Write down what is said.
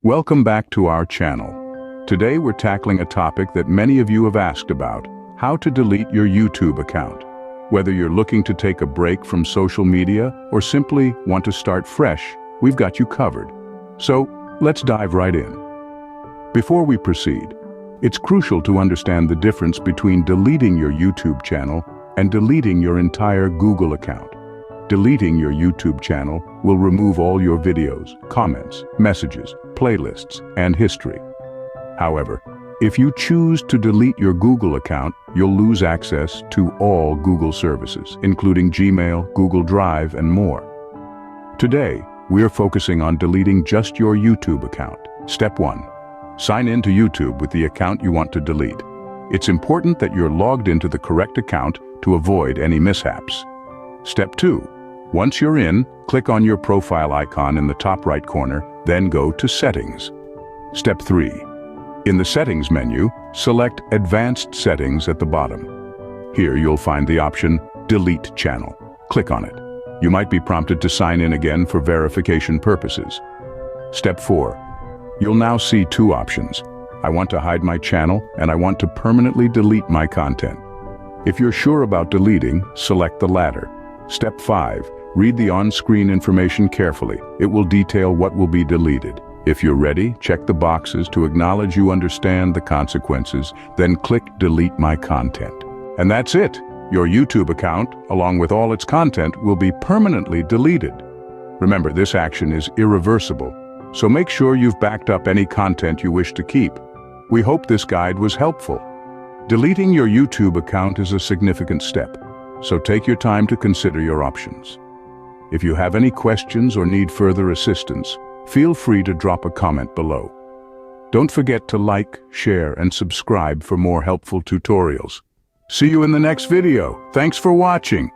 Welcome back to our channel. Today we're tackling a topic that many of you have asked about: how to delete your YouTube account. Whether you're looking to take a break from social media or simply want to start fresh, we've got you covered. So, let's dive right in. Before we proceed, it's crucial to understand the difference between deleting your YouTube channel and deleting your entire Google account. Deleting your YouTube channel will remove all your videos, comments, messages, playlists, and history. However, if you choose to delete your Google account, you'll lose access to all Google services, including Gmail, Google Drive, and more. Today, we're focusing on deleting just your YouTube account. Step 1. Sign in to YouTube with the account you want to delete. It's important that you're logged into the correct account to avoid any mishaps. Step 2. Once you're in, click on your profile icon in the top right corner, then go to Settings. Step 3. In the Settings menu, select Advanced Settings at the bottom. Here you'll find the option Delete Channel. Click on it. You might be prompted to sign in again for verification purposes. Step 4. You'll now see two options: I want to hide my channel and I want to permanently delete my content. If you're sure about deleting, select the latter. Step 5. Read the on-screen information carefully. It will detail what will be deleted. If you're ready, check the boxes to acknowledge you understand the consequences, then click Delete My Content. And that's it. Your YouTube account, along with all its content, will be permanently deleted. Remember, this action is irreversible, so make sure you've backed up any content you wish to keep. We hope this guide was helpful. Deleting your YouTube account is a significant step, so take your time to consider your options. If you have any questions or need further assistance, feel free to drop a comment below. Don't forget to like, share, and subscribe for more helpful tutorials. See you in the next video. Thanks for watching.